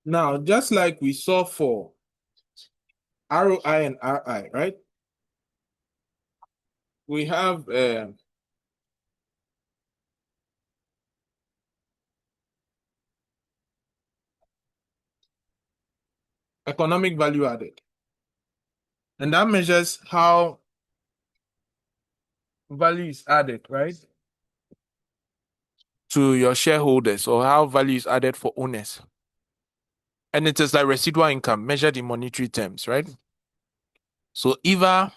Now, just like we saw for ROI and RI, right? We have economic value added. And that measures how value is added, right? To your shareholders, or how value is added for owners. And it is like residual income measured in monetary terms, right? So EVA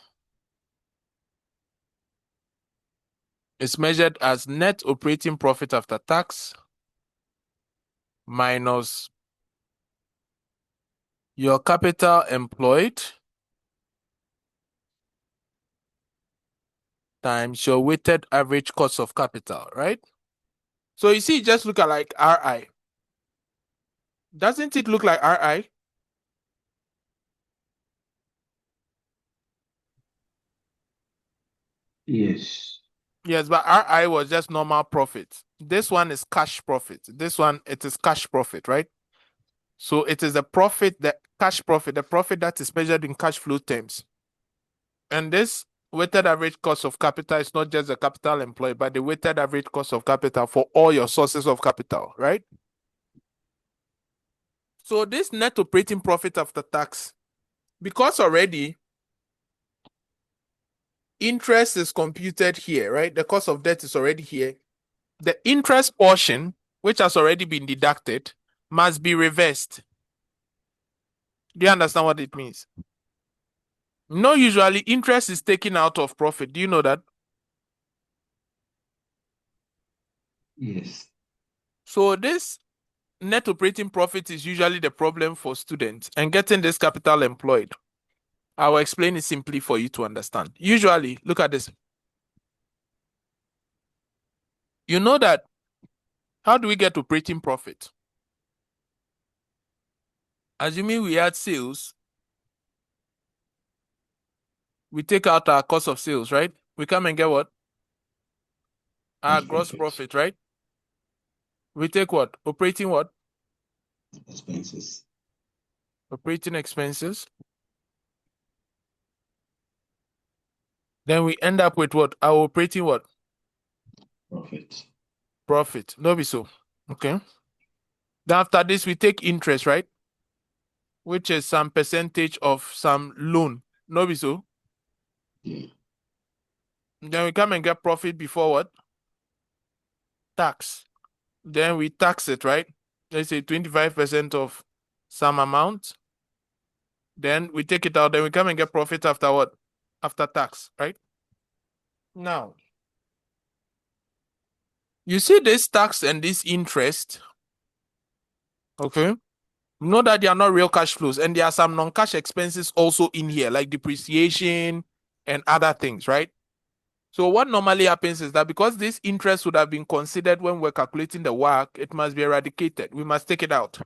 is measured as net operating profit after tax minus your capital employed times your weighted average cost of capital, right? So you see, just look at like RI. Doesn't it look like RI? Yes. Yes, but RI was just normal profit. This one is cash profit. This one, it is cash profit, right? So it is the profit, the cash profit, the profit that is measured in cash flow terms. And this weighted average cost of capital is not just the capital employed, but the weighted average cost of capital for all your sources of capital, right? So this net operating profit after tax, because already interest is computed here, right? The cost of debt is already here. The interest portion, which has already been deducted, must be reversed. Do you understand what it means? No, usually interest is taken out of profit. Do you know that? Yes. So this net operating profit is usually the problem for students and getting this capital employed. I will explain it simply for you to understand. Usually, look at this. You know that, how do we get operating profit? Assuming we had sales, we take out our cost of sales, right? We come and get what? Our gross profit, right? We take what? Operating what? Expenses. Operating expenses. Then we end up with what? Our operating what? Profit. Profit. No be so. Okay. Then after this, we take interest, right? Which is some percentage of some loan. No be so. Yeah. Then we come and get profit before what? Tax. Then we tax it, right? Let's say 25% of some amount. Then we take it out. Then we come and get profit after what? After tax, right? Now, you see this tax and this interest, okay? Know that they are not real cash flows, and there are some non-cash expenses also in here, like depreciation and other things, right? So what normally happens is that because this interest would have been considered when we're calculating the work, it must be eradicated. We must take it out.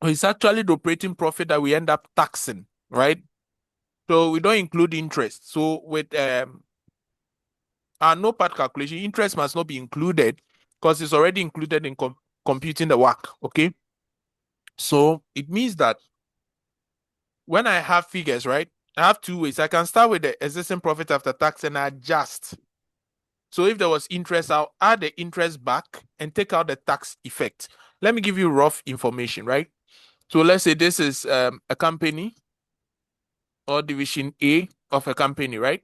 It's actually the operating profit that we end up taxing, right? So we don't include interest. So with our no part calculation, interest must not be included because it's already included in computing the work, okay? So it means that when I have figures, right, I have two ways. I can start with the existing profit after tax and adjust. So if there was interest, I'll add the interest back and take out the tax effect. Let me give you rough information, right? So let's say this is a company or division A of a company, right?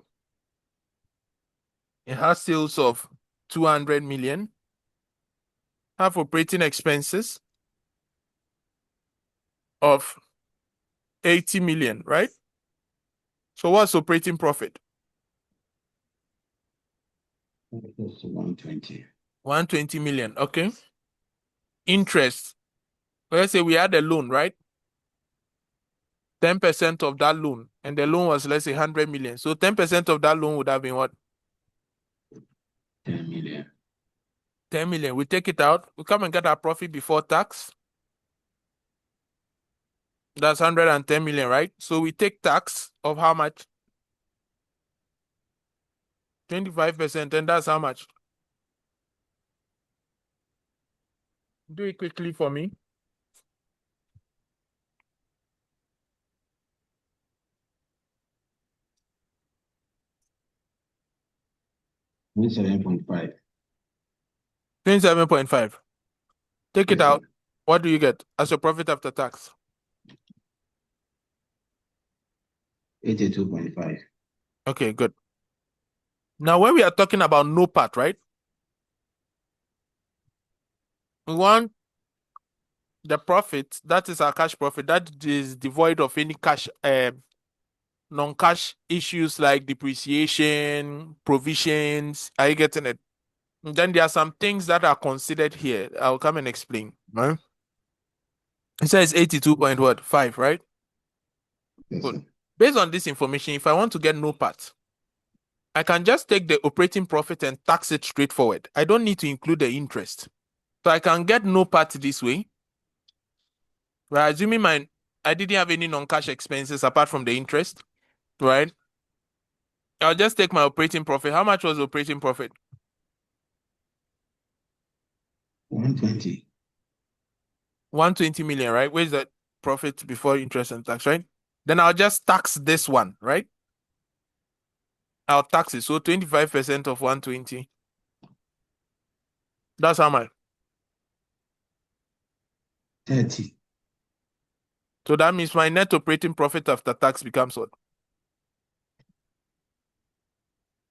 It has sales of 200 million, have operating expenses of 80 million, right? So what's operating profit? Close to 120. 120 million, okay. Interest, let's say we had a loan, right? 10% of that loan, and the loan was, let's say, 100 million. So 10% of that loan would have been what? 10 million. 10 million. We take it out. We come and get our profit before tax. That's 110 million, right? So we take tax of how much? 25%, and that's how much? Do it quickly for me. 27.5. 27.5. Take it Yes, sir. out. What do you get as your profit after tax? 82.5. Okay, good. Now, when we are talking about no part, right? We want the profit, that is our cash profit, that is devoid of any cash, non-cash issues like depreciation, provisions. Are you getting it? And then there are some things that are considered here. I'll come and explain. Right? It says 82.5, right? Yes, Good. sir. Based on this information, if I want to get no part, I can just take the operating profit and tax it straightforward. I don't need to include the interest. So I can get no part this way. Right? Assuming I didn't have any non-cash expenses apart from the interest, right? I'll just take my operating profit. How much was the operating profit? 120. 120 million, right? Where's the profit before interest and tax, right? Then I'll just tax this one, right? I'll tax it. So 25% of 120. That's how much. 30. So that means my net operating profit after tax becomes what?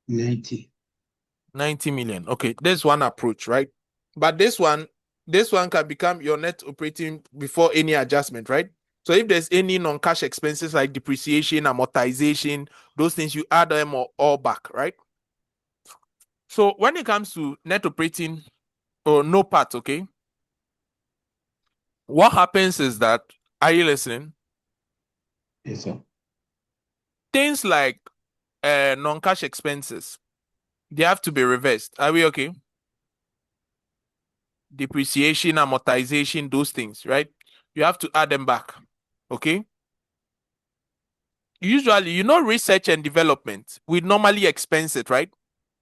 90. 90 million. Okay, there's one approach, right? But this one can become your net operating before any adjustment, right? So if there's any non-cash expenses like depreciation, amortization, those things, you add them all back, right? So when it comes to net operating or no part, okay, what happens is that, are you listening? Yes, sir. Things like non-cash expenses, they have to be reversed. Are we okay? Depreciation, amortization, those things, right? You have to add them back, okay? Usually, research and development, we normally expense it, right?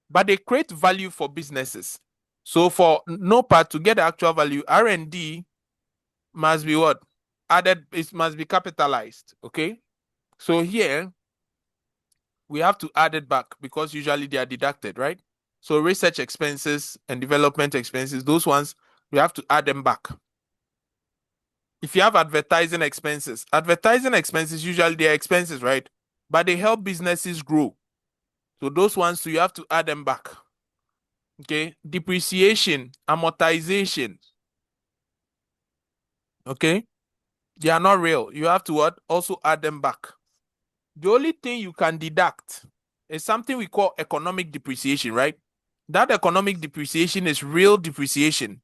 But they create value for businesses. So for no part to get the actual value, R&D must be what? Added, it must be capitalized, okay? So here, we have to add it back because usually they are deducted, right? So research expenses and development expenses, those ones, we have to add them back. If you have advertising expenses usually they are expenses, right? But they help businesses grow. So those ones too, you have to add them back. Okay, depreciation, amortization. Okay, they are not real. You have to what? Also add them back. The only thing you can deduct is something we call economic depreciation, right? That economic depreciation is real depreciation.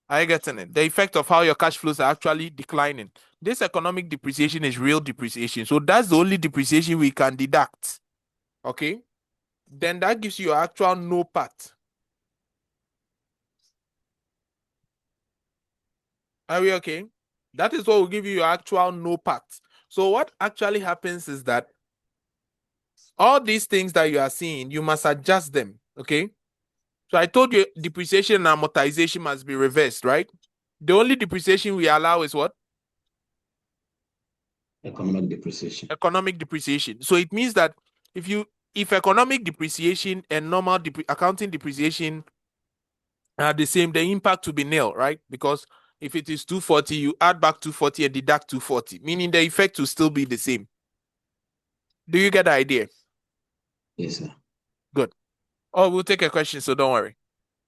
Are you getting it? The effect of how your cash flows are actually declining. This economic depreciation is real depreciation. So that's the only depreciation we can deduct. Okay? Then that gives you your actual no part. Are we okay? That is what will give you your actual no part. So what actually happens is that all these things that you are seeing, you must adjust them. Okay? So I told you depreciation and amortization must be reversed, right? The only depreciation we allow is what? Economic depreciation. Economic depreciation. So it means that if economic depreciation and normal accounting depreciation are the same, the impact will be nil, right? Because if it is 240, you add back 240 and deduct 240, meaning the effect will still be the same. Do you get the idea? Yes, sir. Good. Oh, we'll take a question, so don't worry.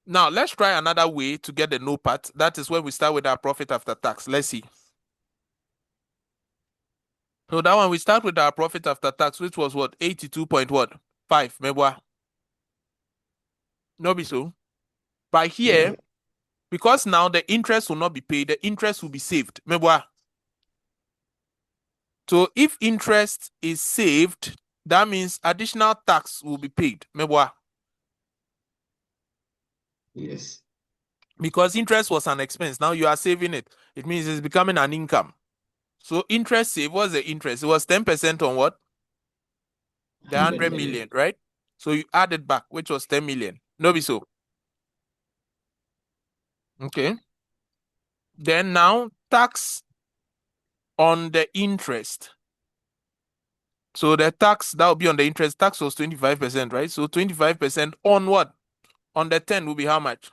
Now, let's try another way to get the no part. That is when we start with our profit after tax. Let's see. So that one, we start with our profit after tax, which was what? 82.5, Mebwa. No be so. By here, Yeah. because now the interest will not be paid, the interest will be saved. Mebwa. So if interest is saved, that means additional tax will be paid. Mebwa. Yes. Because interest was an expense. Now you are saving it. It means it's becoming an income. So interest save, what's the interest? It was 10% on what? The 100 million, right? So you added back, which was 10 million. No be so. Okay. Then now tax on the interest. So the tax that will be on the interest tax was 25%, right? So 25% on what? On the 10 will be how much?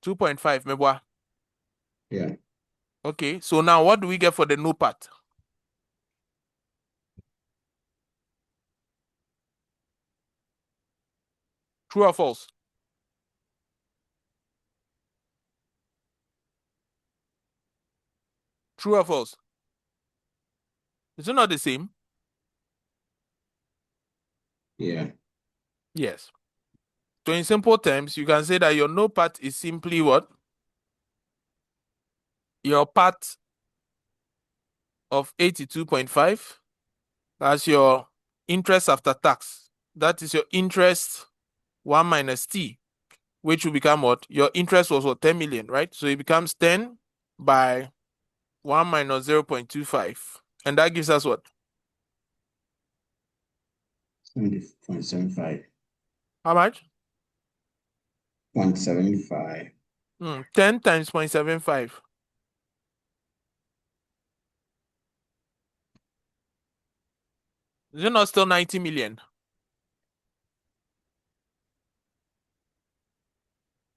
2.5, meboa. Yeah. Okay, so now what do we get for the no part? True or false? True or false? Is it not the same? Yeah. Yes. So in simple terms, you can say that your no part is simply what? Your part of 82.5. That's your interest after tax. That is your interest 1 minus t, which will become what? Your interest was what? 10 million, right? So it becomes 10 by 1 minus 0.25. And that gives us what? 70.75. How much? 0.75. 10 times 0.75. Is it not still 90 million?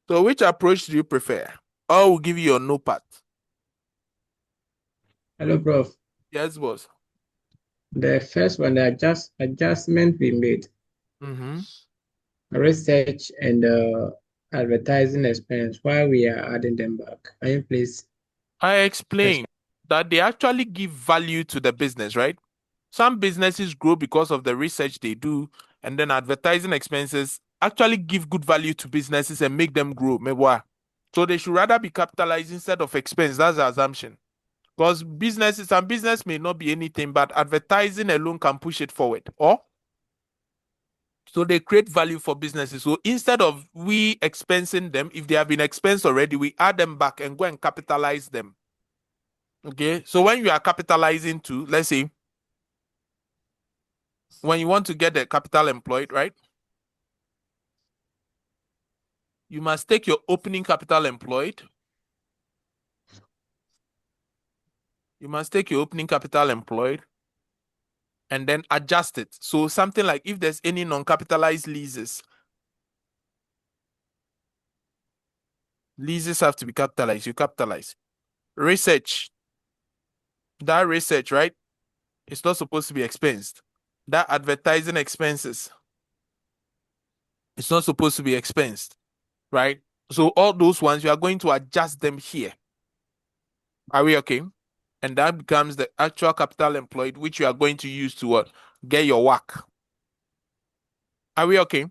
So which approach do you prefer? Or will give you your no part? Hello, Prof. Yes, boss. The first one, the adjustment we made, Mm-hmm. research and advertising expense, why we are adding them back? Can you please? I explained that they actually give value to the business, right? Some businesses grow because of the research they do, and then advertising expenses actually give good value to businesses and make them grow. Mewa. So they should rather be capitalized instead of expense. That's the assumption. Because businesses and business may not be anything, but advertising alone can push it forward. Or so they create value for businesses. So instead of we expensing them, if they have been expensed already, we add them back and go and capitalize them. Okay. So when you are capitalizing to, let's say, when you want to get the capital employed, right? You must take your opening capital employed. You must take your opening capital employed and then adjust it. So something like if there's any non-capitalized leases, leases have to be capitalized. You capitalize. Research, that research, right? It's not supposed to be expensed. That advertising expenses, it's not supposed to be expensed, right? So all those ones, you are going to adjust them here. Are we okay? And that becomes the actual capital employed, which you are going to use to what? Get your work. Are we okay?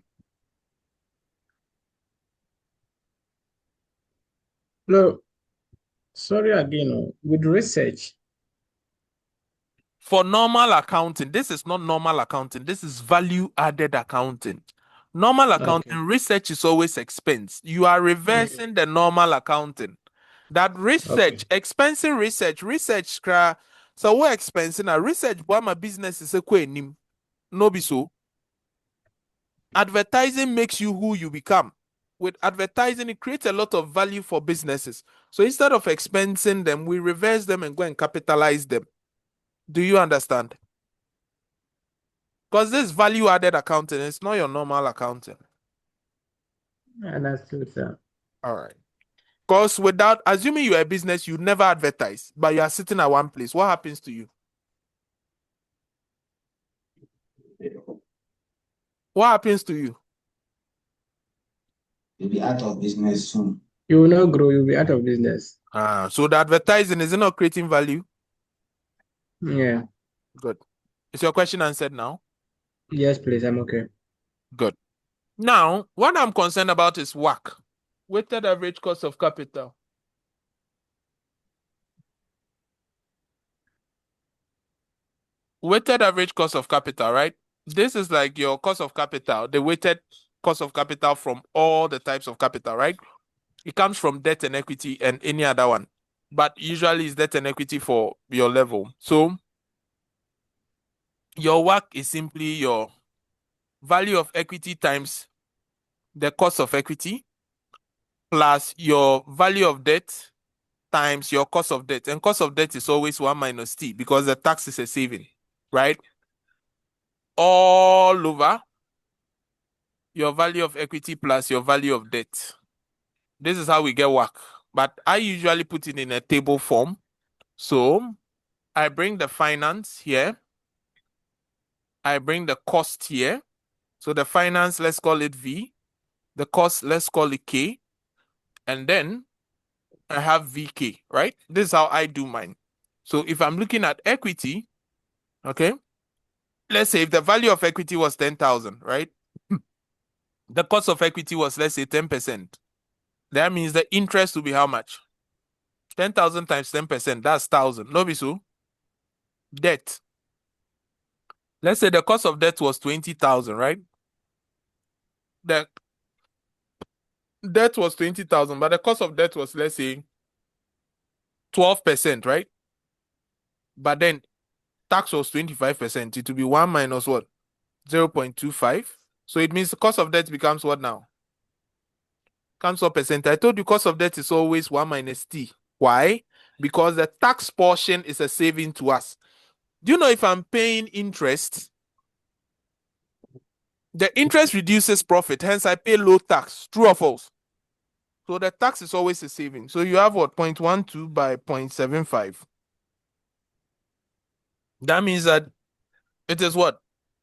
No, sorry again. With research, For normal accounting, this is not normal accounting. This is value added accounting. Normal accounting, okay. research is always expense. You are reversing the normal accounting. That research, Okay. expensive research, so we're expensing a research, but my business is a quenim. No be so. Advertising makes you who you become. With advertising, it creates a lot of value for businesses. So instead of expensing them, we reverse them and go and capitalize them. Do you understand? Because this value added accounting is not your normal accounting. Understood, sir. All right. Because without assuming you're a business, you never advertise, but you are sitting at one place. What happens to you? What happens to you? You'll be out of business soon. You will not grow, you'll be out of business. So the advertising is it not creating value? Yeah. Good. Is your question answered now? Yes, please. I'm okay. Good. Now, what I'm concerned about is WACC, weighted average cost of capital. Weighted average cost of capital, right? This is like your cost of capital, the weighted cost of capital from all the types of capital, right? It comes from debt and equity and any other one, but usually it's debt and equity for your level. So your WACC is simply your value of equity times the cost of equity plus your value of debt times your cost of debt. And cost of debt is always 1 minus t because the tax is a saving. right? All over your value of equity plus your value of debt. This is how we get WACC. But I usually put it in a table form. So I bring the finance here. I bring the cost here. So the finance, let's call it V. The cost, let's call it K. And then I have VK, right? This is how I do mine. So if I'm looking at equity, okay, let's say if the value of equity was 10,000, right? The cost of equity was, let's say, 10%. That means the interest will be how much? 10,000 times 10%, that's 1,000. No, be so? Debt. Let's say the cost of debt was 20,000, right? The debt was 20,000, but the cost of debt was, let's say, 12%, right? But then tax was 25%. It will be 1 minus what? 0.25. So it means the cost of debt becomes what now? Comes what percent? I told you cost of debt is always 1 minus T. Why? Because the tax portion is a saving to us. Do you know if I'm paying interest, the interest reduces profit, hence I pay low tax. True or false? So the tax is always a saving. So you have what? 0.12 by 0.75. That means that it is what?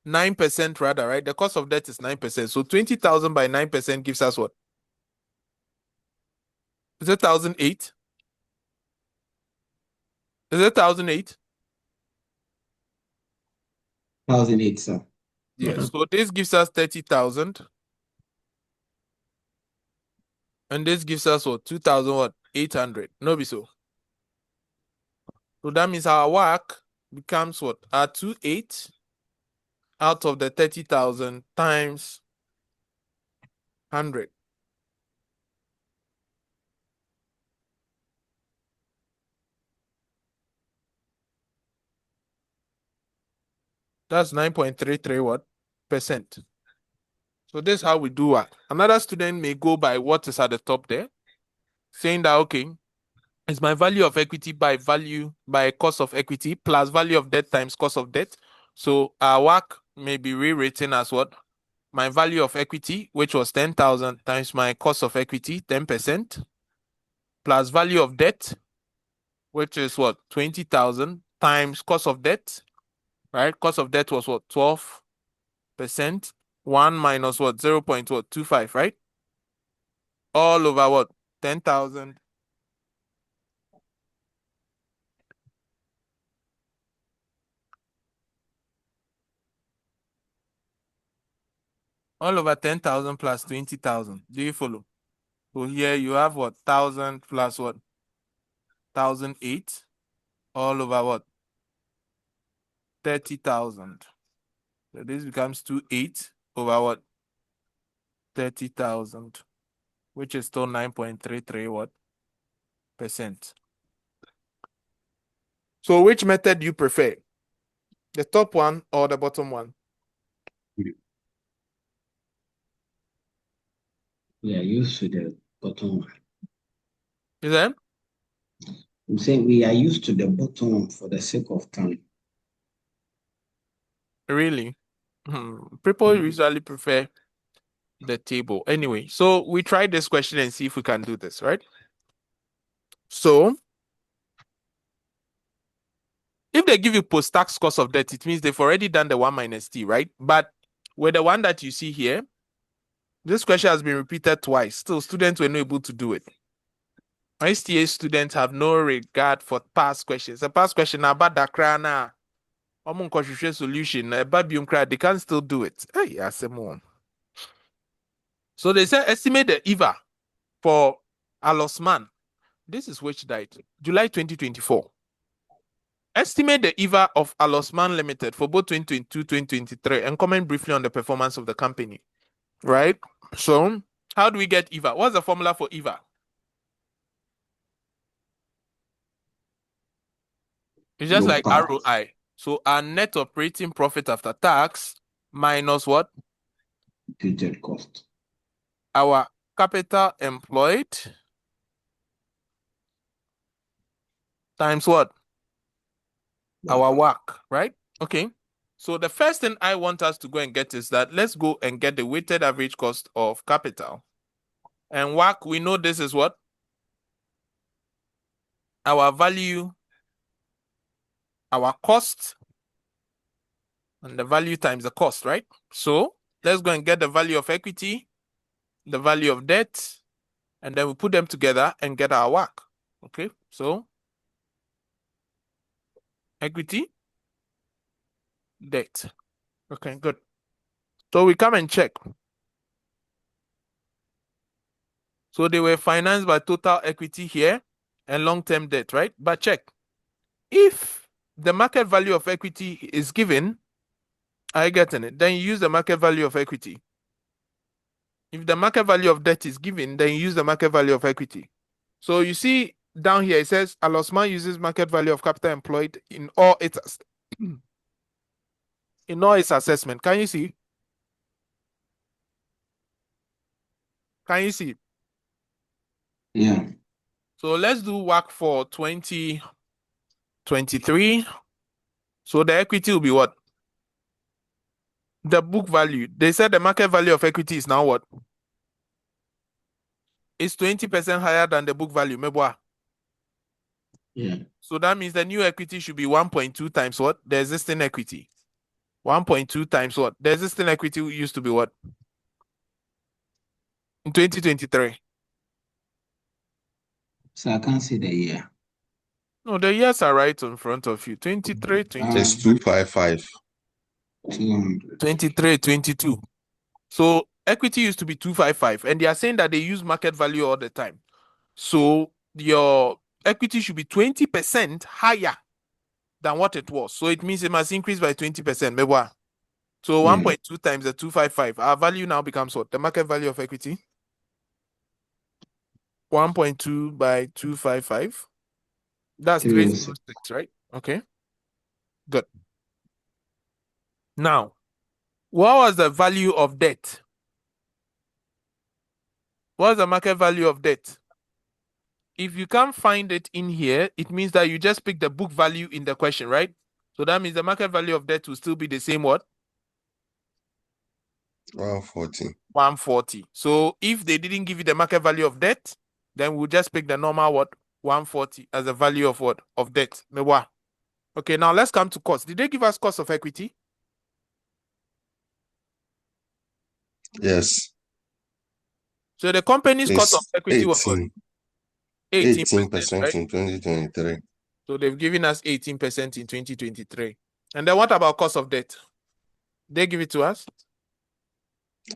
9% rather, right? The cost of debt is 9%. So 20,000 by 9% gives us what? Is it 1,008? Is it 1,008? 1,008, sir. Yes. So this gives us 30,000. And this gives us what? 2,000 what? 800. No be so. So that means our WACC becomes what? Our 28 out of the 30,000 times 100. That's 9.33 what? Percent. So this is how we do WACC. Another student may go by what is at the top there, saying that, okay, it's my value of equity by cost of equity plus value of debt times cost of debt. So our WACC may be rewritten as what? My value of equity, which was 10,000 times my cost of equity, 10%, plus value of debt, which is what? 20,000 times cost of debt, right? Cost of debt was what? 12%. 1 minus what? 0.25, right? All over what? 10,000. All over 10,000 plus 20,000. Do you follow? So here you have what? 1,000 plus what? 1,008. All over what? 30,000. So this becomes 28 over what? 30,000, which is still 9.33 what? Percent. So which method do you prefer? The top one or the bottom one? We are used to the bottom one. Is that? I'm saying we are used to the bottom one for the sake of time. Really? People usually prefer the table. Anyway, so we try this question and see if we can do this, right? So if they give you post-tax cost of debt, it means they've already done the 1 minus T, right? But with the one that you see here, this question has been repeated twice. Still, students were not able to do it. STA students have no regard for past questions. A past question about the crana, solution, they can still do it. Hey, so they say estimate the EVA for Alosman. This is which date? July 2024. Estimate the EVA of Alosman Limited for both 2022-2023 and comment briefly on the performance of the company. Right? So, how do we get EVA? What's the formula for EVA? It's just like Tax. ROI. So, our net operating profit after tax minus what? Imputed cost. Our capital employed times what? Our WACC, right? Okay. So the first thing I want us to go and get is that let's go and get the weighted average cost of capital. And WACC, we know this is what? Our value, our cost, and the value times the cost, right? So let's go and get the value of equity, the value of debt, and then we put them together and get our WACC. Okay, so equity, debt. Okay, good. So we come and check. So they were financed by total equity here and long-term debt, right? But check. If the market value of equity is given, are you getting it? Then you use the market value of equity. If the market value of debt is given, then you use the market value of equity. So you see down here, it says Alosman uses market value of capital employed in all its assessment. Can you see? Can you see? Yeah. So let's do WACC for 2023. So the equity will be what? The book value. They said the market value of equity is now what? It's 20% higher than the book value. Meboa. Yeah. So that means the new equity should be 1.2 times what? The existing equity. 1.2 times what? The existing equity used to be what? In 2023. So I can't see the year. No, the years are right in front of you. 23, 20, It's 255. 200. 23, 22. So equity used to be 255, and they are saying that they use market value all the time. So your equity should be 20% higher than what it was. So it means it must increase by 20%. Meboa. So Yeah. 1.2 times the 255. Our value now becomes what? The market value of equity. 1.2 by 255. That's 306. 306, right? Okay. Good. Now, what was the value of debt? What's the market value of debt? If you can't find it in here, it means that you just pick the book value in the question, right? So that means the market value of debt will still be the same what? 140. 140. So if they didn't give you the market value of debt, then we'll just pick the normal what? 140 as the value of what? Of debt. Mewa. Okay, now let's come to cost. Did they give us cost of equity? Yes. So the company's cost of It's equity was what? 18%, 18% right? in 2023. So they've given us 18% in 2023. And then what about cost of debt? They give it to us?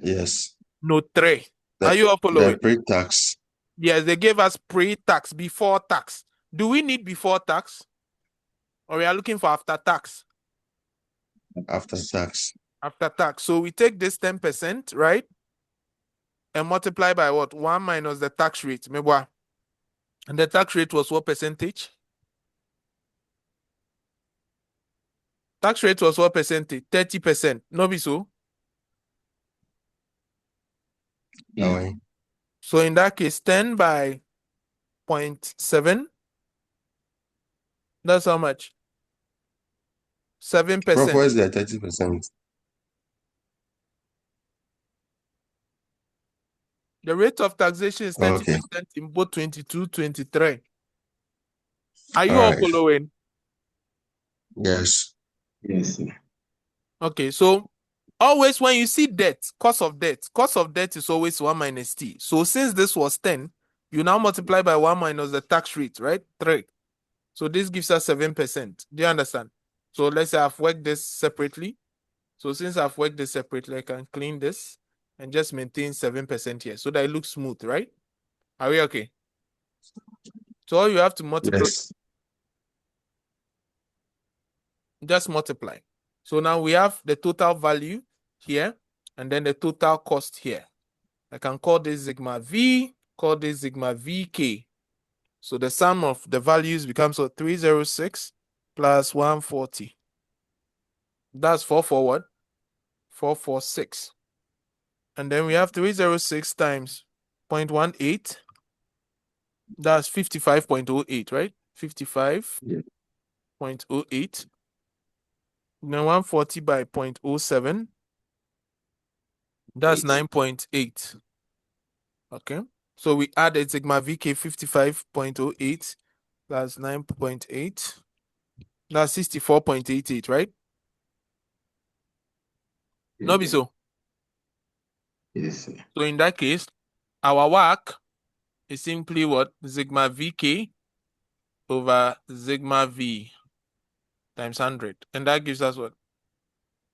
Yes. No, 3. Are you all following? The pre-tax Yes, they gave us pre-tax, before tax. Do we need before tax? Or we are looking for after tax? after tax. After tax. So we take this 10%, right? And multiply by what? 1 minus the tax rate. Mebwa. And the tax rate was what percentage? Tax rate was what percentage? 30%. No be so? Yeah. Away. So in that case, 10 by 0.7. That's how much? 7%. Prof, where is the 30%? The rate of taxation is 30% Okay. in both 22, 23. Are you All all right. following? Yes. Yes, sir. Okay, so always when you see debt, cost of debt is always 1 minus t. So since this was 10, you now multiply by 1 minus the tax rate, right? 3. So this gives us 7%. Do you understand? So let's say I've worked this separately. So since I've worked this separately, I can clean this and just maintain 7% here so that it looks smooth, right? Are we okay? So all you have to multiply, Yes. just multiply. So now we have the total value here and then the total cost here. I can call this sigma V, call this sigma VK. So the sum of the values becomes 306 plus 140. That's 441, 446. And then we have 306 times 0.18. That's 55.08, right? 55.08. Then 140 by 0.07. That's 9.8. Okay. So we added sigma VK 55.08. That's 9.8. That's 64.88, right? No, be so. Yes, sir. So in that case, our work is simply what? Sigma VK over sigma V times 100. And that gives us what?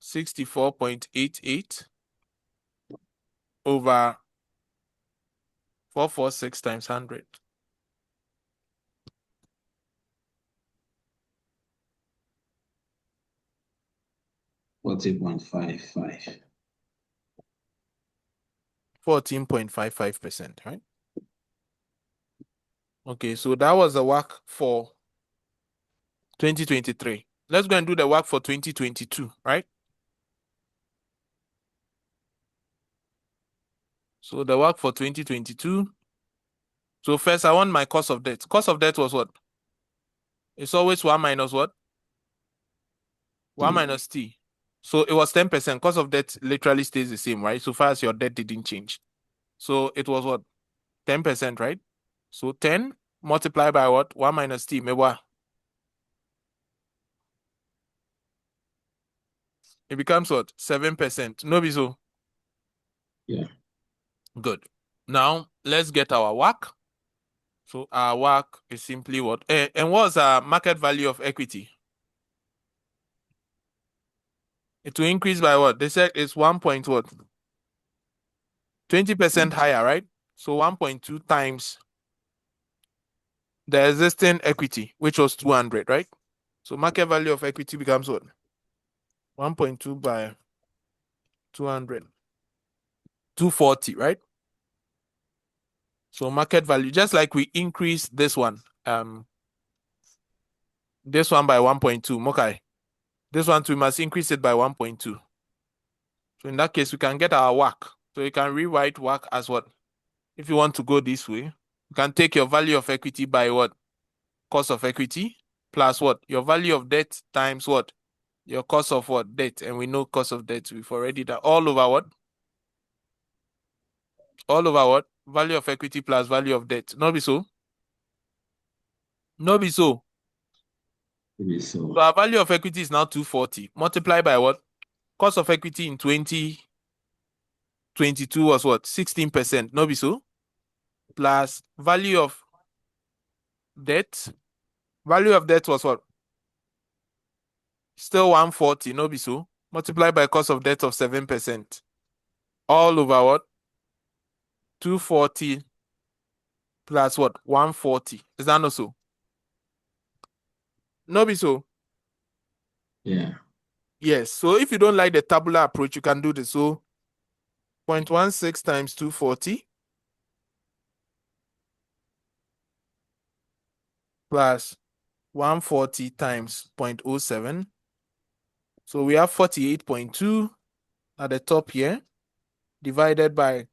64.88 over 446 times 100. What's 8.55? 14.55%, right? Okay, so that was the work for 2023. Let's go and do the work for 2022, right? So the work for 2022. So first, I want my cost of debt. Cost of debt was what? It's always 1 minus what? 1 minus T. So it was 10%. Cost of debt literally stays the same, right? So far as your debt didn't change. So it was what? 10%, right? So 10 multiplied by what? 1 minus T. Mewa. It becomes what? 7%. No, be so. Yeah. Good. Now let's get our work. So our work is simply what? And what's our market value of equity? It will increase by what? They said it's 1 point what? 20% higher, right? So 1.2 times the existing equity, which was 200, right? So market value of equity becomes what? 1.2 by 200. 240, right? So market value, just like we increase this one by 1.2, Mokai. This one too, we must increase it by 1.2. So in that case, we can get our work. So you can rewrite work as what? If you want to go this way, you can take your value of equity by what? Cost of equity plus what? Your value of debt times what? Your cost of what? Debt. And we know cost of debt. We've already done all over what? All over what? Value of equity plus value of debt. No be so? No be so. Maybe so. So our value of equity is now 240. Multiply by what? Cost of equity in 2022 was what? 16%. No be so? Plus value of debt. Value of debt was what? Still 140. No be so? Multiply by cost of debt of 7%. All over what? 240 plus what? 140. Is that not so? No be so? Yeah. Yes. So if you don't like the tabular approach, you can do this. So 0.16 times 240 plus 140 times 0.07. So we have 48.2 at the top here, divided by,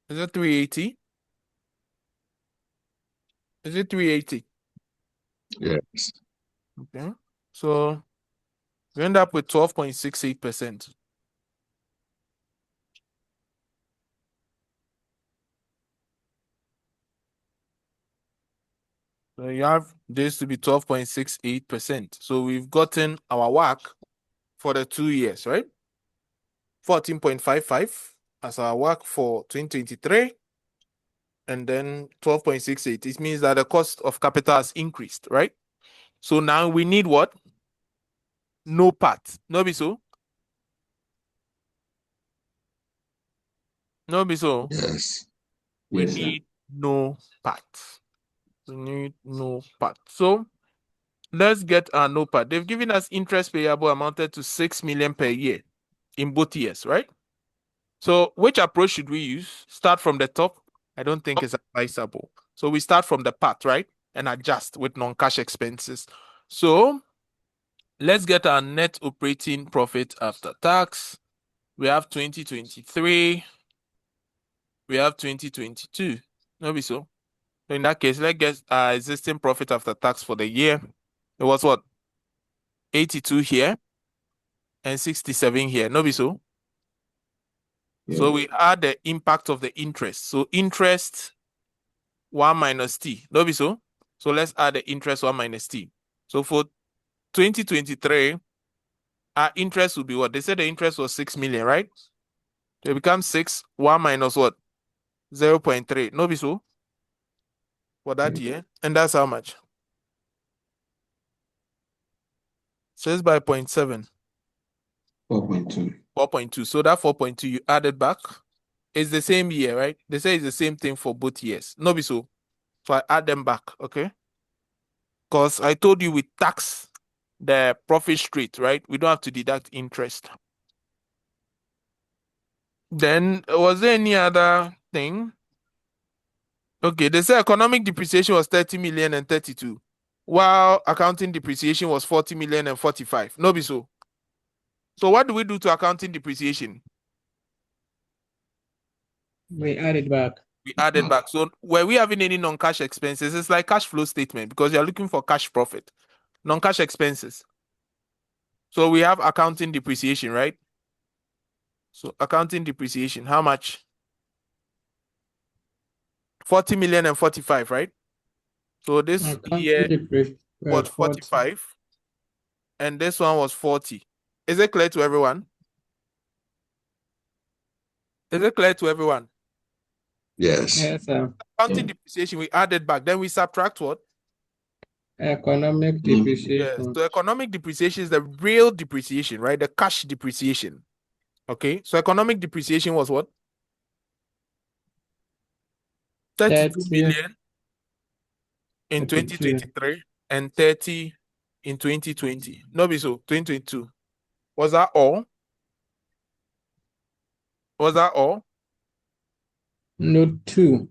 is it 380? Is it 380? Yes. Okay. So we end up with 12.68%. So you have this to be 12.68%. So we've gotten our work for the 2 years, right? 14.55 as our work for 2023, and then 12.68. It means that the cost of capital has increased, right? So now we need what? No part. No be so? No be so? Yes. We Yes, sir. need no part. We need no part. So let's get our no part. They've given us interest payable amounted to 6 million per year in both years, right? So which approach should we use? Start from the top? I don't think it's advisable. So we start from the part, right? And adjust with non-cash expenses. So let's get our net operating profit after tax. We have 2023. We have 2022. No be so. So in that case, let's get our existing profit after tax for the year. It was what? 82 here, and 67 here. No be so? So Yeah. we add the impact of the interest. So interest 1 minus t. No be so? So let's add the interest 1 minus t. So for 2023, our interest will be what? They said the interest was 6 million, right? So it becomes 6, 1 minus what? 0.3. No be so? For that Yeah. year. And that's how much? 6 by 0.7. 4.2. 4.2. So that 4.2 you added back. It's the same year, right? They say it's the same thing for both years. No be so. So I add them back, okay? Because I told you we tax the profit straight, right? We don't have to deduct interest. Then was there any other thing? Okay, they say economic depreciation was 30 million and 32, while accounting depreciation was 40 million and 45. No be so. So what do we do to accounting depreciation? We add it back. We added back. So were we having any non-cash expenses? It's like cash flow statement because you're looking for cash profit. Non-cash expenses. So we have accounting depreciation, right? So accounting depreciation, how much? 40 million and 45, right? So this Accounting year depreciation was 40. 45 and this one was 40. Is it clear to everyone? Is it clear to everyone? Yes. Yes, sir. Accounting Yeah. depreciation, we added back. Then we subtract what? Economic Mm. Yes. depreciation. So economic depreciation is the real depreciation, right? The cash depreciation. Okay. So economic depreciation was what? 32 30, million in 32. 2023 and 30 in 2020. No, be so 2022. Was that all? Was that all? Note 2.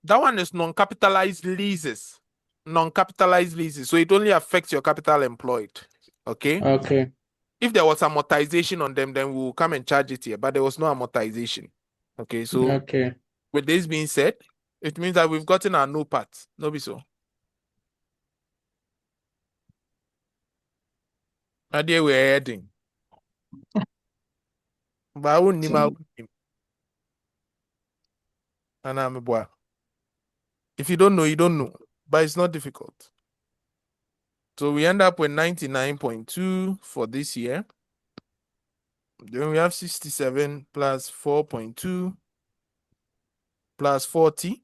That one is non-capitalized leases. Non-capitalized leases. So it only affects your capital employed. Okay. Okay. If there was amortization on them, then we will come and charge it here. But there was no amortization. Okay. So Okay. with this being said, it means that we've gotten our no part. No be so. Idea we're heading. But I wouldn't name out him. And I'm a boy. If you don't know, you don't know. But it's not difficult. So we end up with 99.2 for this year. Then we have 67 plus 4.2 plus 40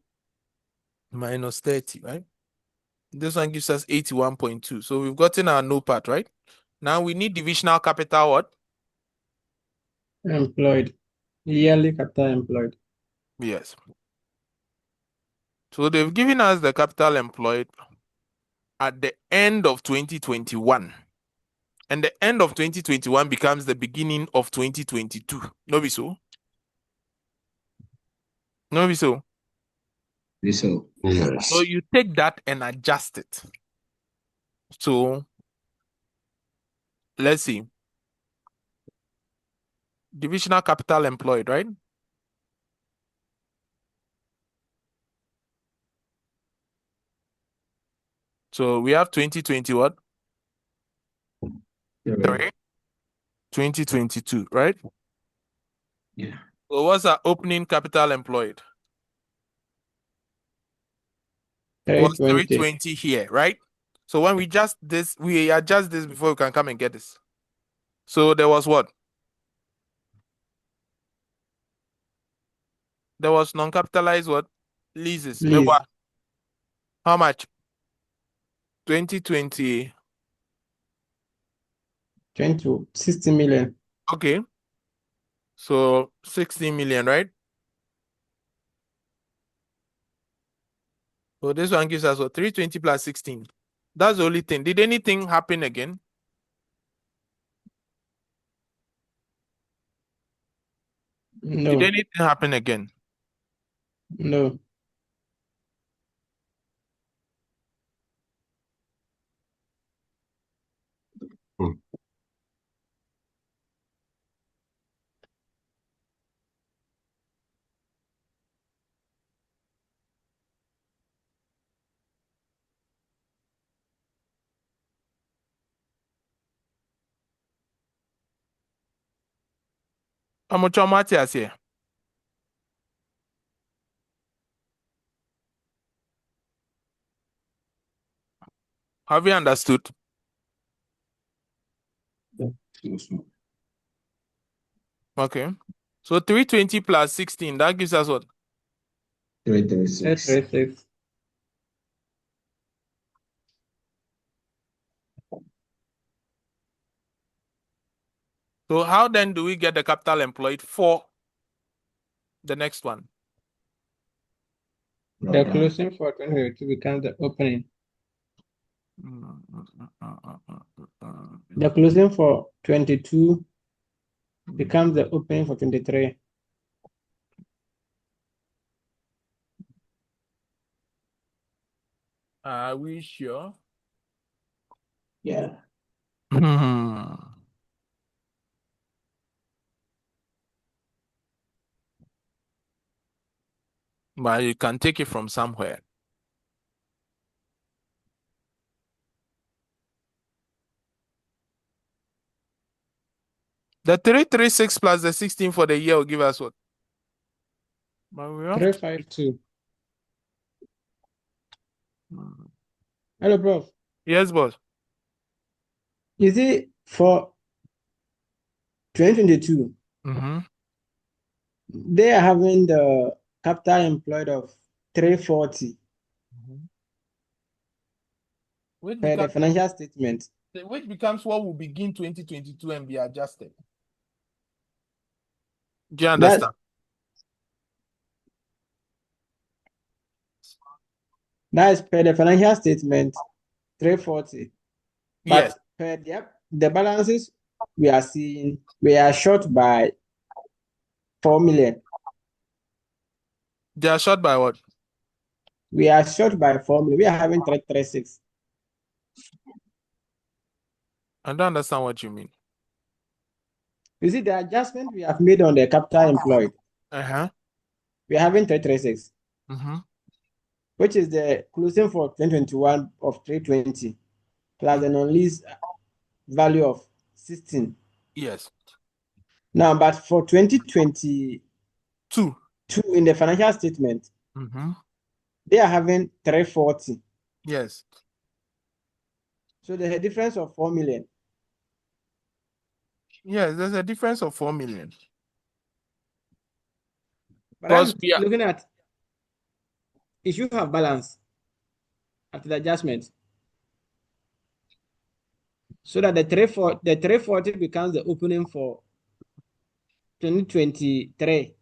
minus 30, right? This one gives us 81.2. So we've gotten our no part, right? Now we need divisional capital what? Employed. Yearly capital employed. Yes. So they've given us the capital employed at the end of 2021. And the end of 2021 becomes the beginning of 2022. No be so? No be so? So Yes. So you take that and adjust it. So let's see. Divisional capital employed, right? So we have 2020 what? yeah. 3, 2022, right? Yeah. So what's our opening capital employed? It was 320. 320 here, right? So when we adjust this before we can come and get this. So there was what? There was non-capitalized what? Leases. Lease. Mewa. How much? 2020. 60 million. Okay. So 16 million, right? So this one gives us what? 320 plus 16. That's the only thing. Did anything happen again? No. Did anything happen again? No. Hmm. Amochomatias here. Have you understood? Small. Okay. So 320 plus 16, that gives us what? 336. 336. So how then do we get the capital employed for the next one? The closing for 2022 becomes the opening. The closing for 22 becomes the opening for 23. Are we sure? Yeah. But you can take it from somewhere. The 336 plus the 16 for the year will give us what? But we have to- 352. Hello, Prof. Yes, boss. Is it for 2022? Mm-hmm. They are having the capital employed of 340 Which, per the financial statement. becomes what will begin 2022 and be adjusted. Do you That understand? that is per the financial statement 340. But Yes. per the balances we are seeing, we are short by 4 million. They are short by what? We are short by 4 million. We are having 336. I don't understand what you mean. You see, the adjustment we have made on the capital employed, Uh-huh. we are having 336, Mm-hmm. which is the closing for 2021 of 320, plus the non-lease value of 16. Yes. Now, but for 2022 Two. in the financial statement, Mm-hmm. they are having 340. Yes. So there's a difference of 4 million. Yes, there's a difference of 4 million. But I'm Because we are looking at it should have balance after the adjustment. So that the 340 becomes the opening for 2023.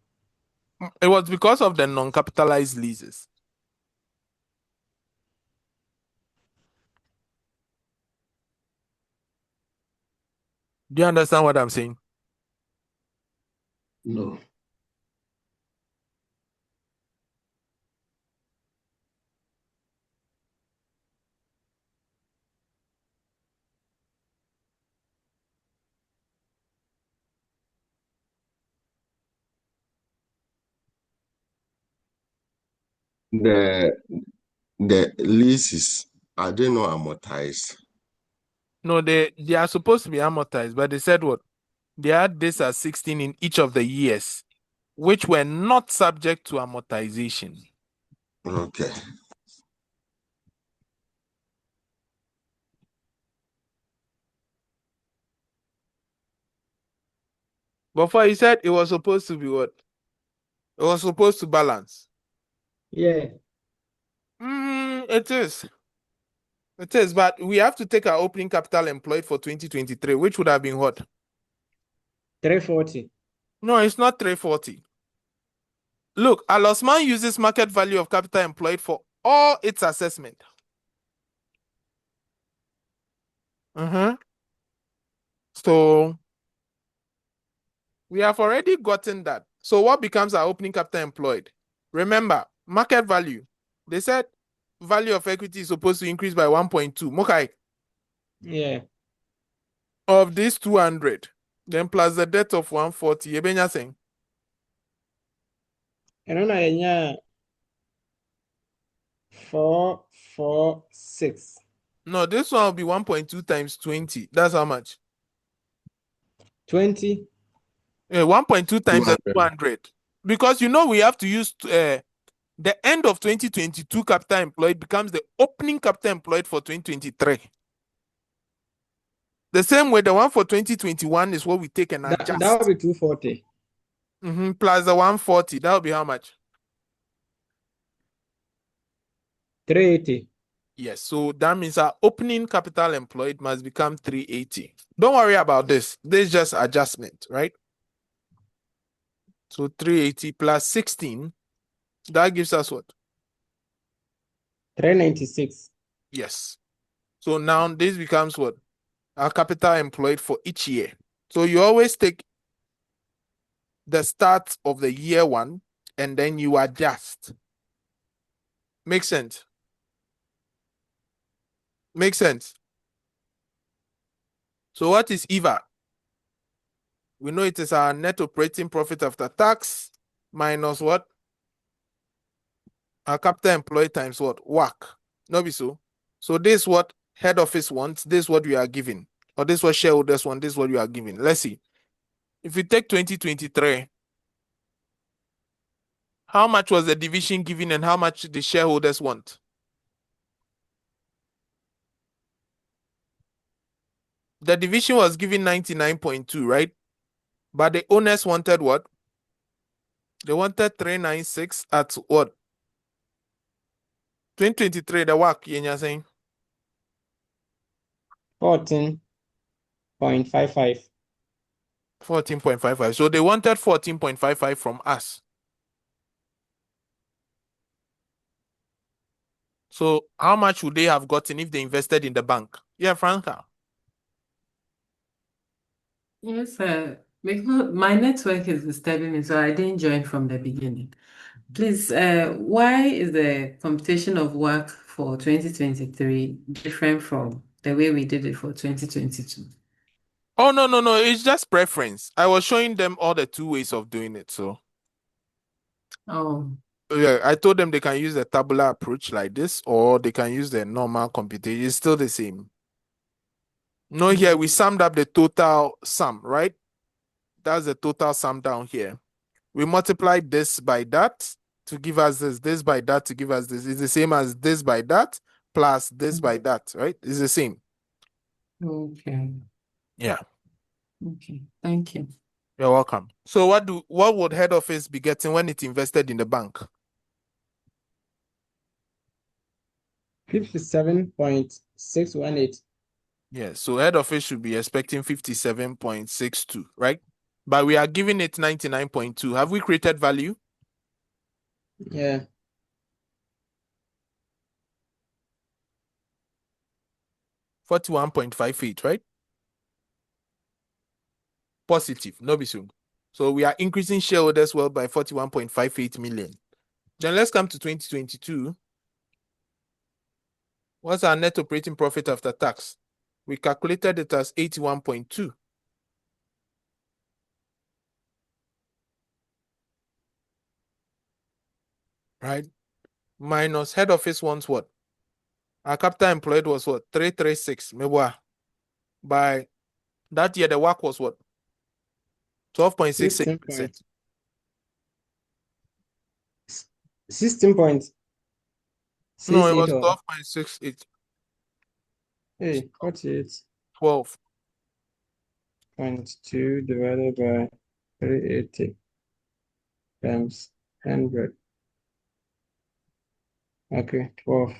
it was because of the non-capitalized leases. Do you understand what I'm saying? No. The leases, are they not amortized? No, they are supposed to be amortized, but they said what? They had this as 16 in each of the years, which were not subject to amortization. Okay. Before he said it was supposed to be what? It was supposed to balance. Yeah. It is. It is, but we have to take our opening capital employed for 2023, which would have been what? 340. No, it's not 340. Look, Alosman uses market value of capital employed for all its assessment. So we have already gotten that. So what becomes our opening capital employed? Remember, market value. They said value of equity is supposed to increase by 1.2. Mokai, Yeah. of this 200, then plus the debt of 140. Ebenya saying, And then 446. no, this one will be 1.2 times 20. That's how much? 20. 1.2 times 200. 200. Because we have to use the end of 2022 capital employed becomes the opening capital employed for 2023. The same way the one for 2021 is what we take and adjust. That would be 240. Plus the 140. That would be how much? 380. Yes. So that means our opening capital employed must become 380. Don't worry about this. This is just adjustment, right? So 380 plus 16. That gives us what? 396. Yes. So now this becomes what? Our capital employed for each year. So you always take the start of the year one and then you adjust. Make sense? Make sense? So what is EVA? We know it is our net operating profit after tax minus what? Our capital employed times what? WACC. No be so. So this is what head office wants. This is what we are giving. Or this is what shareholders want. This is what we are giving. Let's see. If we take 2023, how much was the division given and how much the shareholders want? The division was given 99.2, right? But the owners wanted what? They wanted 396 at what? 2023, the work, you're saying? 14.55. 14.55. So they wanted 14.55 from us. So how much would they have gotten if they invested in the bank? Yeah, Franca. Yes, because my network is disturbing me, so I didn't join from the beginning. Please, why is the computation of work for 2023 different from the way we did it for 2022? Oh, no. It's just preference. I was showing them all the two ways of doing it. So Oh, yeah, I told them they can use the tabular approach like this, or they can use the normal computation. It's still the same. No, here we summed up the total sum, right? That's the total sum down here. We multiplied this by that to give us this by that to give us this. It's the same as this by that plus this by that, right? It's the same. okay. Yeah, Okay. Thank you. you're welcome. So what would head office be getting when it invested in the bank? 57.618. Yeah, so head office should be expecting 57.62, right? But we are giving it 99.2. Have we created value? Yeah. $41.58, right? Positive, no be soon. So we are increasing shareholders' wealth by 41.58 million. Then let's come to 2022. What's our net operating profit after tax? We calculated it as 81.2. Right? Minus head office wants what? Our capital employed was what? 336. By that year, the work was what? 12.66%. 16.68. No, it was 12.68. Hey, what's it? 12. 0.2 divided by 380 times 100. Okay, 12.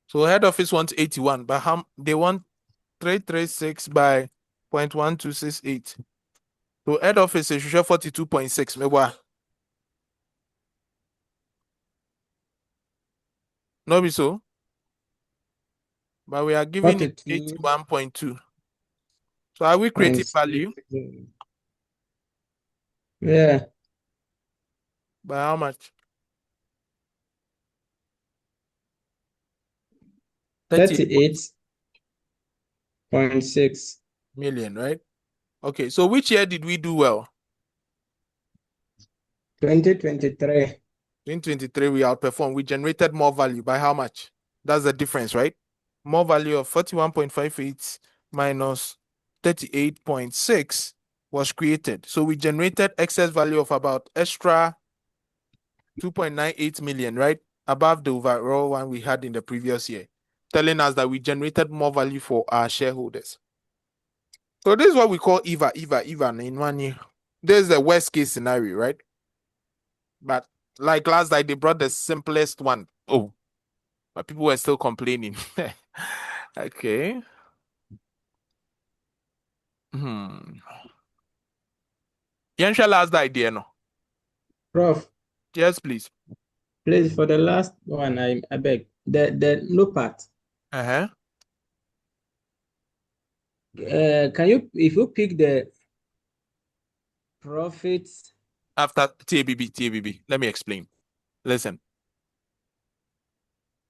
So head office wants 81, but how they want 336 by 0.1268. So head office is 42.6. No be so. But we are giving it 81.2. So are we creating value? Yeah. By how much? 38.6 million, right? Okay, so which year did we do well? 2023. 2023, we outperformed. We generated more value. By how much? That's the difference, right? More value of 41.58 minus 38.6 was created. So we generated excess value of about extra 2.98 million, right? Above the overall one we had in the previous year, telling us that we generated more value for our shareholders. So this is what we call EVA in 1 year. This is the worst case scenario, right? But like last night, they brought the simplest one. Oh, but people were still complaining. Okay. Yansha last idea, no? Prof, Yes, please. please, for the last one, I beg. The no part. Uh-huh. Can you, if you pick the profits, After TABB, let me explain. Listen.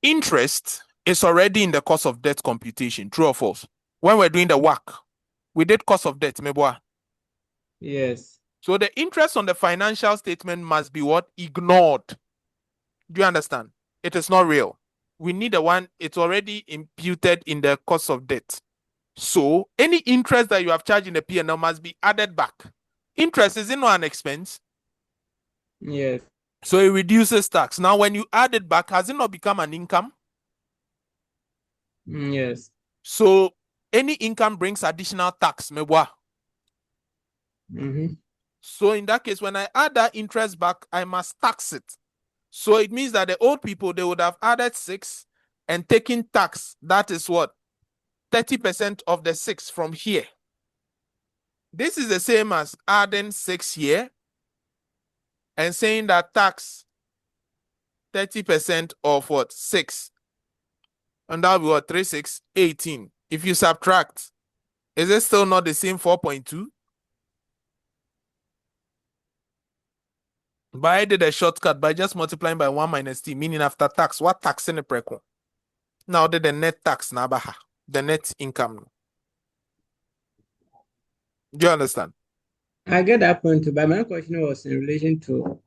Interest is already in the cost of debt computation, true or false? When we're doing the work, we did cost of debt, meboa. yes, So the interest on the financial statement must be what? Ignored. Do you understand? It is not real. We need the one, it's already imputed in the cost of debt. So any interest that you have charged in the P&L must be added back. Interest is not an expense. yes, So it reduces tax. Now, when you add it back, has it not become an income? yes. So any income brings additional tax. Meboa. Mm-hmm. So in that case, when I add that interest back, I must tax it. So it means that the old people, they would have added 6 and taken tax. That is what? 30% of the 6 from here. This is the same as adding 6 here and saying that tax 30% of what? 6. And that will be what? 3, 6, 18. If you subtract, is it still not the same 4.2? But I did a shortcut by just multiplying by 1 minus t, meaning after tax. What tax in the preco? Now the net tax nabaha, the net income. Do you understand? I get that point too, but my question was in relation to,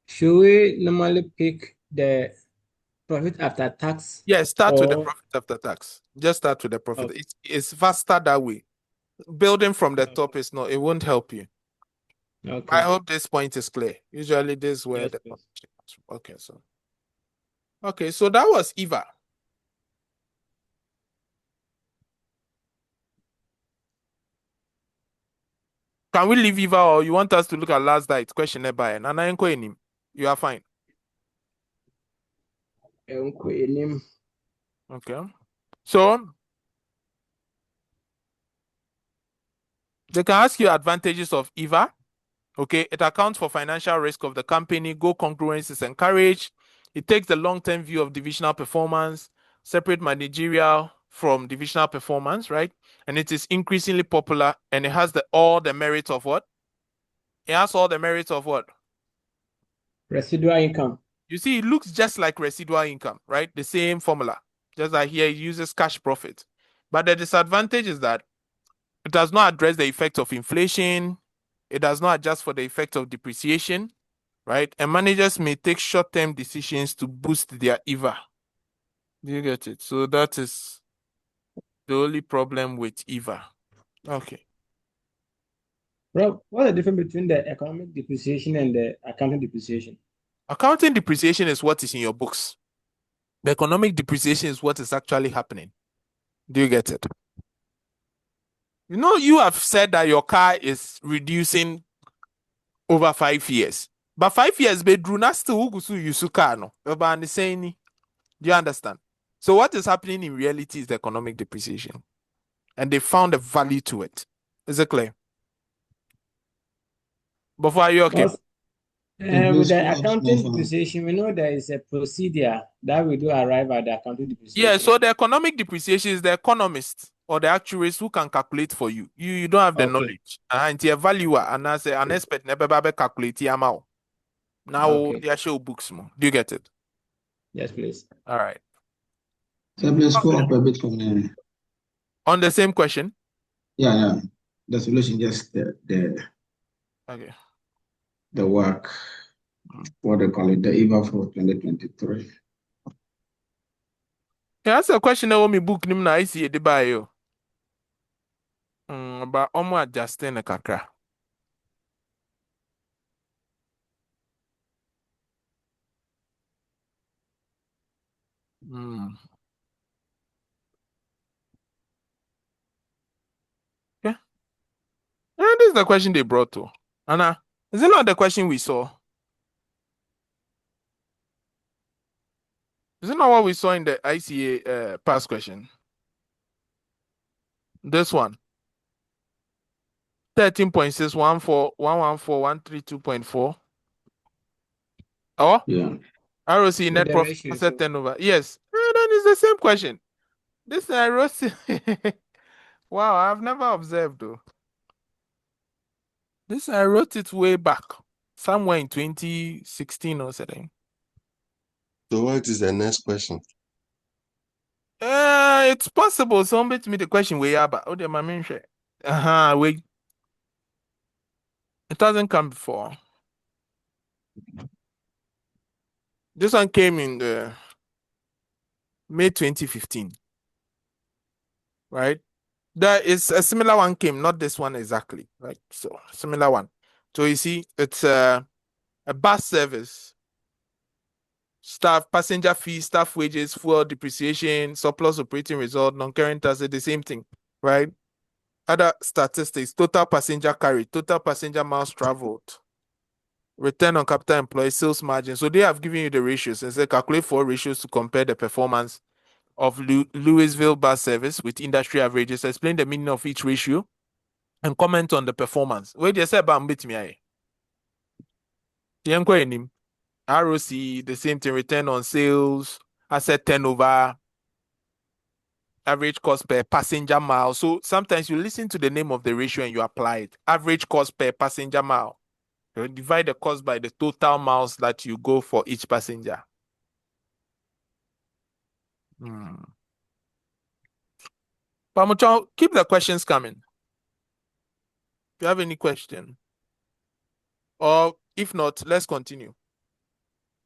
should we normally pick the profit after tax? Yes, start with the Or profit after tax. Just start with the profit. okay, It's faster that way. Building from the okay, top is not, it won't help you. I okay. hope this point is clear. Usually this is where Yes, the please. okay, so that was EVA. Can we leave EVA or you want us to look at last night? Question by you are fine. Okay. So they can ask you advantages of EVA. Okay, it accounts for financial risk of the company. Goal congruence is encouraged. It takes the long-term view of divisional performance, separate managerial from divisional performance, right? And it is increasingly popular, and it has all the merits of what? It has all the merits of what? Residual income. You see, it looks just like residual income, right? The same formula, just like here it uses cash profit. But the disadvantage is that it does not address the effect of inflation. It does not adjust for the effect of depreciation, right? And managers may take short-term decisions to boost their EVA. Do you get it? So that is the only problem with EVA. Okay. Rob, what's the difference between the economic depreciation and the accounting depreciation? Accounting depreciation is what is in your books. The economic depreciation is what is actually happening. Do you get it? You know, you have said that your car is reducing over 5 years. But 5 years, bedroom still use car no. Do you understand? So what is happening in reality is the economic depreciation. And they found a value to it. Is it clear? Before are you okay? With the accounting depreciation, we know there is a procedure that we do arrive at the accounting depreciation. Yeah, so the economic depreciation is the economist or the actuaries who can calculate for you. You don't have the knowledge. And the valuer and as an expert never calculate the amount. Now they are show books more. Do you get it? Yes, please. All right. So let's go up a bit from there. On the same question? Yeah. The solution, just the work, what they call it, the EVA for 2023. Yeah, that's a question that me book nim na I see the bio. But omo adjusting a kakra. Yeah. And this is the question they brought to. Anna, is it not the question we saw? Is it not what we saw in the ICA past question? This one. 13.614 Oh, Yeah. ROC With net the profit ratio. asset turnover. Yes. Then it's the same question. This I wrote. Wow, I've never observed though. This I wrote it way back, somewhere in 2016 or something. So what is the next question? It's possible. Somebody to me the question way up. Oh, the main share. Wait. It hasn't come before. This one came in the May 2015. Right? There is a similar one came, not this one exactly. Right? So similar one. So you see, it's a bus service. Staff, passenger fees, staff wages, fuel depreciation, surplus operating result, non-current assets, the same thing, right? Other statistics, total passenger carried, total passenger miles traveled, return on capital employed, sales margin. So they have given you the ratios and say calculate 4 ratios to compare the performance of Louisville bus service with industry averages. Explain the meaning of each ratio and comment on the performance. Wait, they say about me. ROC, the same thing, return on sales, asset turnover, average cost per passenger mile. So sometimes you listen to the name of the ratio and you apply it. Average cost per passenger mile. You divide the cost by the total miles that you go for each passenger. Pamuchon, keep the questions coming. If you have any question, or if not, let's continue.